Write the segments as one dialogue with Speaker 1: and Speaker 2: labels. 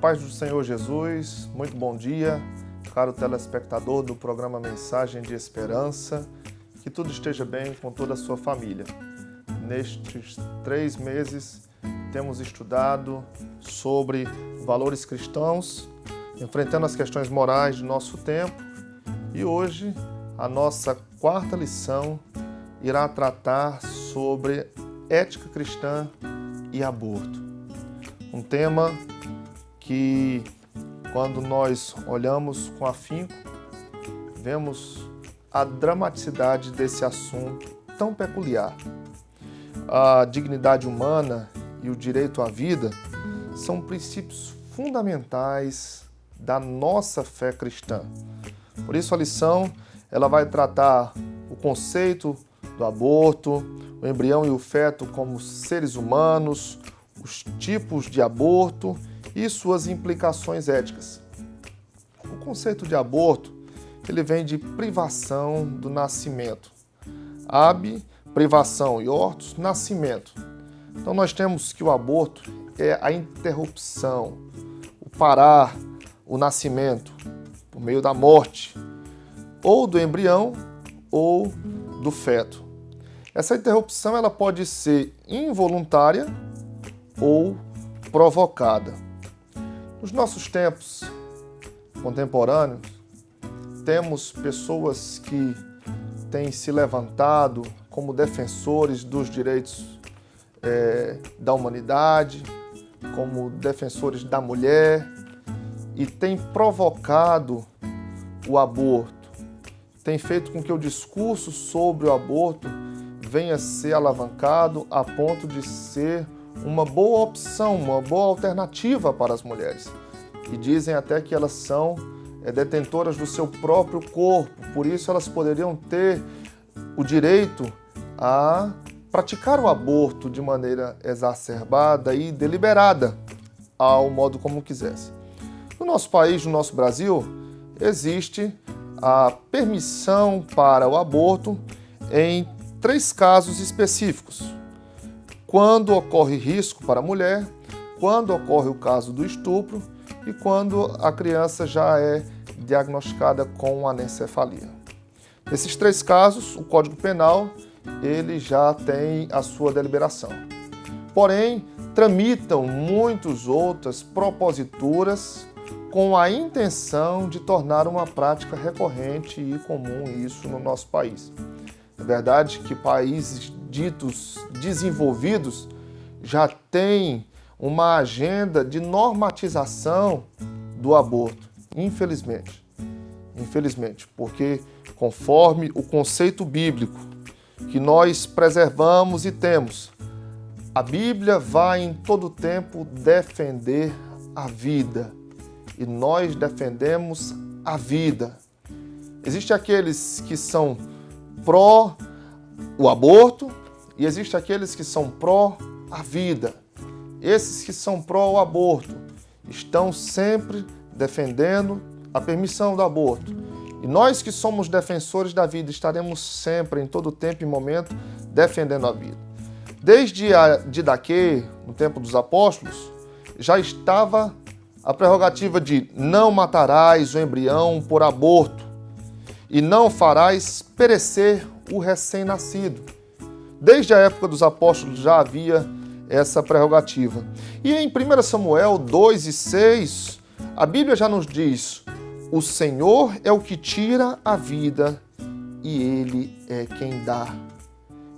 Speaker 1: paz do Senhor Jesus, muito bom dia, caro telespectador do programa Mensagem de Esperança, que tudo esteja bem com toda a sua família. Nestes 3 meses temos estudado sobre valores cristãos, enfrentando as questões morais do nosso tempo, e hoje a nossa 4ª lição irá tratar sobre ética cristã e aborto. Um tema que, quando nós olhamos com afinco, vemos a dramaticidade desse assunto tão peculiar. A dignidade humana e o direito à vida são princípios fundamentais da nossa fé cristã. Por isso a lição ela vai tratar o conceito do aborto, o embrião e o feto como seres humanos, os tipos de aborto e suas implicações éticas. O conceito de aborto ele vem de privação do nascimento. Ab, privação, e ortos, nascimento. Então nós temos que o aborto é a interrupção, o parar, o nascimento por meio da morte, ou do embrião ou do feto. Essa interrupção ela pode ser involuntária ou provocada. Nos nossos tempos contemporâneos, temos pessoas que têm se levantado como defensores dos direitos da humanidade, como defensores da mulher, e têm provocado o aborto, tem feito com que o discurso sobre o aborto venha a ser alavancado a ponto de ser uma boa opção, uma boa alternativa para as mulheres. E dizem até que elas são detentoras do seu próprio corpo, por isso elas poderiam ter o direito a praticar o aborto de maneira exacerbada e deliberada, ao modo como quisesse. No nosso país, no nosso Brasil, existe a permissão para o aborto em 3 casos específicos. Quando ocorre risco para a mulher, quando ocorre o caso do estupro e quando a criança já é diagnosticada com anencefalia. Nesses 3 casos, o Código Penal ele já tem a sua deliberação. Porém, tramitam muitas outras proposituras com a intenção de tornar uma prática recorrente e comum isso no nosso país. É verdade que países ditos desenvolvidos já têm uma agenda de normatização do aborto, infelizmente, porque conforme o conceito bíblico que nós preservamos e temos, a Bíblia vai em todo tempo defender a vida e nós defendemos a vida. Existem aqueles que são pró o aborto e existem aqueles que são pró a vida. Esses que são pró o aborto estão sempre defendendo a permissão do aborto. E nós que somos defensores da vida estaremos sempre, em todo tempo e momento, defendendo a vida. Desde a Didaquê, no tempo dos apóstolos, já estava a prerrogativa de não matarás o embrião por aborto e não farás perecer o recém-nascido. Desde a época dos apóstolos já havia essa prerrogativa. E em 1 Samuel 2:6, a Bíblia já nos diz: o Senhor é o que tira a vida e Ele é quem dá.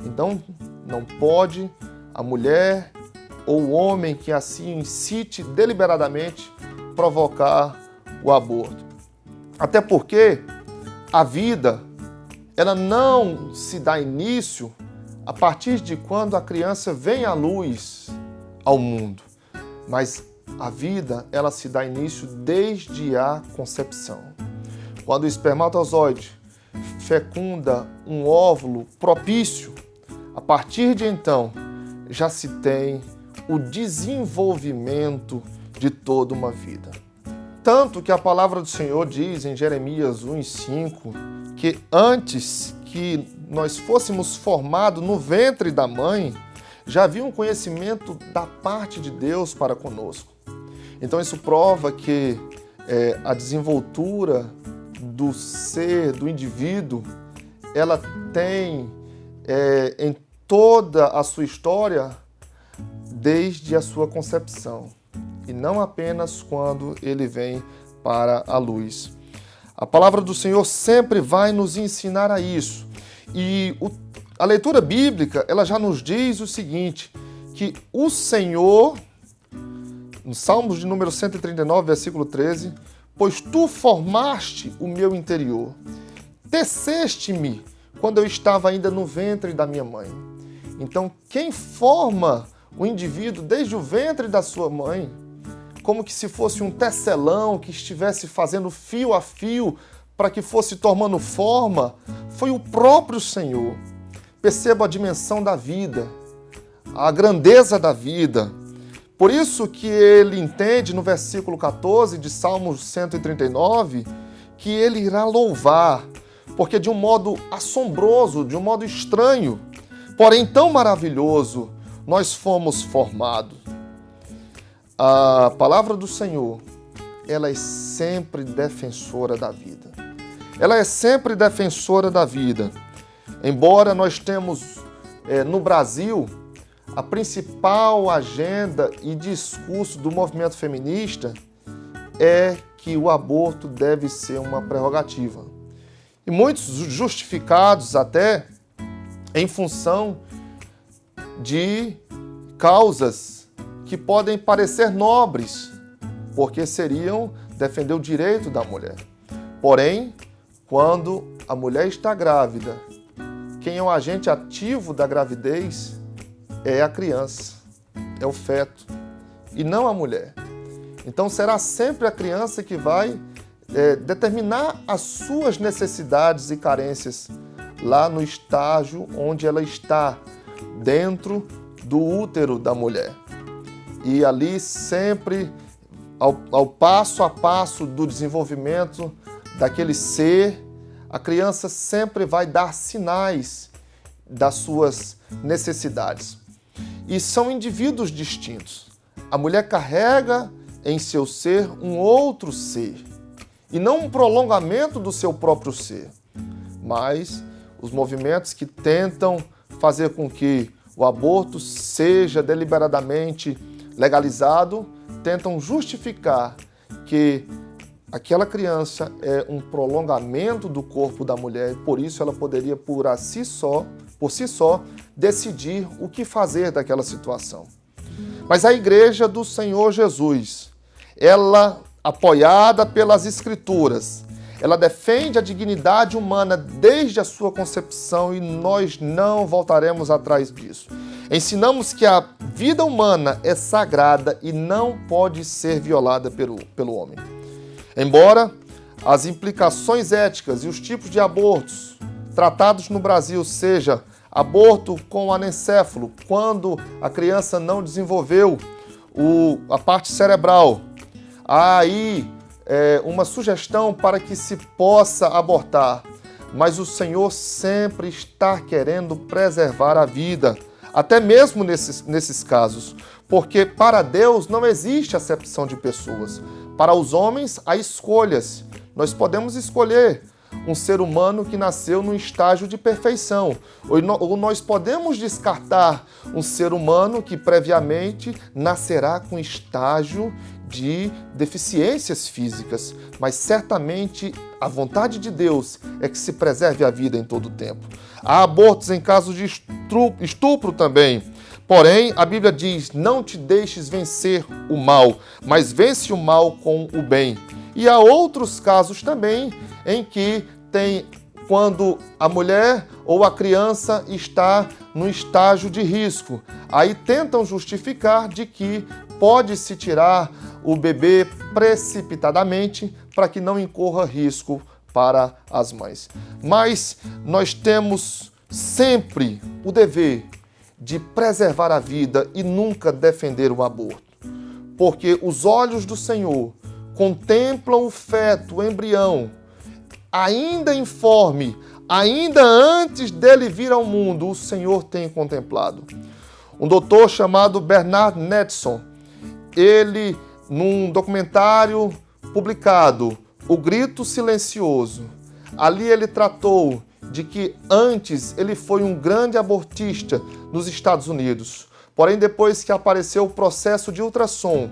Speaker 1: Então, não pode a mulher ou o homem que assim incite deliberadamente provocar o aborto. Até porque a vida ela não se dá início a partir de quando a criança vem à luz ao mundo, mas a vida ela se dá início desde a concepção. Quando o espermatozoide fecunda um óvulo propício, a partir de então já se tem o desenvolvimento de toda uma vida. Tanto que a palavra do Senhor diz em Jeremias 1:5 que antes que nós fôssemos formados no ventre da mãe, já havia um conhecimento da parte de Deus para conosco. Então isso prova que a desenvoltura do ser, do indivíduo, ela tem em toda a sua história desde a sua concepção, e não apenas quando ele vem para a luz. A palavra do Senhor sempre vai nos ensinar a isso. E a leitura bíblica, ela já nos diz o seguinte, que o Senhor, no Salmos de número 139, versículo 13, pois tu formaste o meu interior, teceste-me quando eu estava ainda no ventre da minha mãe. Então, quem forma o indivíduo desde o ventre da sua mãe, como que se fosse um tecelão que estivesse fazendo fio a fio para que fosse tomando forma, foi o próprio Senhor. Perceba a dimensão da vida, a grandeza da vida. Por isso que ele entende no versículo 14 de Salmos 139 que ele irá louvar, porque de um modo assombroso, de um modo estranho, porém tão maravilhoso, nós fomos formados. A palavra do Senhor, ela é sempre defensora da vida. Ela é sempre defensora da vida. Embora nós temos no Brasil a principal agenda e discurso do movimento feminista é que o aborto deve ser uma prerrogativa. E muitos justificados até em função de causas que podem parecer nobres, porque seriam defender o direito da mulher. Porém, quando a mulher está grávida, quem é o agente ativo da gravidez é a criança, é o feto, e não a mulher. Então será sempre a criança que vai determinar as suas necessidades e carências lá no estágio onde ela está, dentro do útero da mulher. E ali sempre, ao passo a passo do desenvolvimento daquele ser, a criança sempre vai dar sinais das suas necessidades. E são indivíduos distintos. A mulher carrega em seu ser um outro ser, e não um prolongamento do seu próprio ser, mas os movimentos que tentam fazer com que o aborto seja deliberadamente legalizado, tentam justificar que aquela criança é um prolongamento do corpo da mulher e por isso ela poderia por si só decidir o que fazer daquela situação. Mas a Igreja do Senhor Jesus, ela, apoiada pelas Escrituras, ela defende a dignidade humana desde a sua concepção e nós não voltaremos atrás disso. Ensinamos que a vida humana é sagrada e não pode ser violada pelo homem. Embora as implicações éticas e os tipos de abortos tratados no Brasil seja aborto com anencéfalo, quando a criança não desenvolveu a parte cerebral, há aí uma sugestão para que se possa abortar, mas o Senhor sempre está querendo preservar a vida, até mesmo nesses casos, porque para Deus não existe acepção de pessoas. Para os homens, há escolhas. Nós podemos escolher um ser humano que nasceu num estágio de perfeição, ou nós podemos descartar um ser humano que previamente nascerá com estágio de deficiências físicas, mas certamente a vontade de Deus é que se preserve a vida em todo o tempo. Há abortos em casos de estupro também. Porém, a Bíblia diz, não te deixes vencer o mal, mas vence o mal com o bem. E há outros casos também em que quando a mulher ou a criança está no estágio de risco. Aí tentam justificar de que pode-se tirar o bebê precipitadamente para que não incorra risco para as mães. Mas nós temos sempre o dever de preservar a vida e nunca defender o aborto. Porque os olhos do Senhor contemplam o feto, o embrião, ainda informe, ainda antes dele vir ao mundo, o Senhor tem contemplado. Um doutor chamado Bernard Netson, ele num documentário publicado, O Grito Silencioso. Ali ele tratou de que antes ele foi um grande abortista nos Estados Unidos. Porém, depois que apareceu o processo de ultrassom,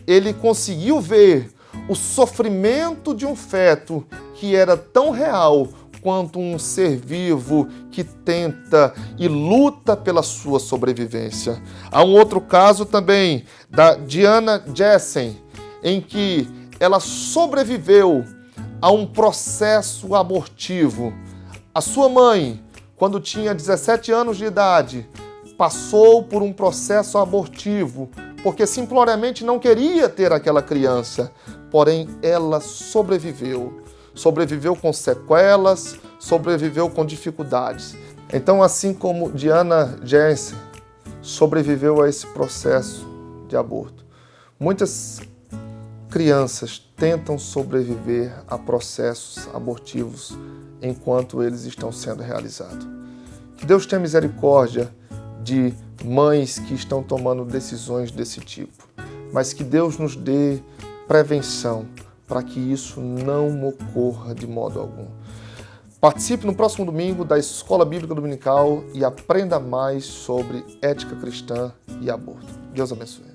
Speaker 1: ele conseguiu ver o sofrimento de um feto que era tão real quanto um ser vivo que tenta e luta pela sua sobrevivência. Há um outro caso também da Diana Jessen, em que ela sobreviveu a um processo abortivo. A sua mãe, quando tinha 17 anos de idade, passou por um processo abortivo, porque simplesmente não queria ter aquela criança. Porém, ela sobreviveu. Sobreviveu com sequelas, sobreviveu com dificuldades. Então, assim como Diana Jessen sobreviveu a esse processo de aborto, muitas crianças tentam sobreviver a processos abortivos enquanto eles estão sendo realizados. Que Deus tenha misericórdia de mães que estão tomando decisões desse tipo, mas que Deus nos dê prevenção para que isso não ocorra de modo algum. Participe no próximo domingo da Escola Bíblica Dominical e aprenda mais sobre ética cristã e aborto. Deus abençoe.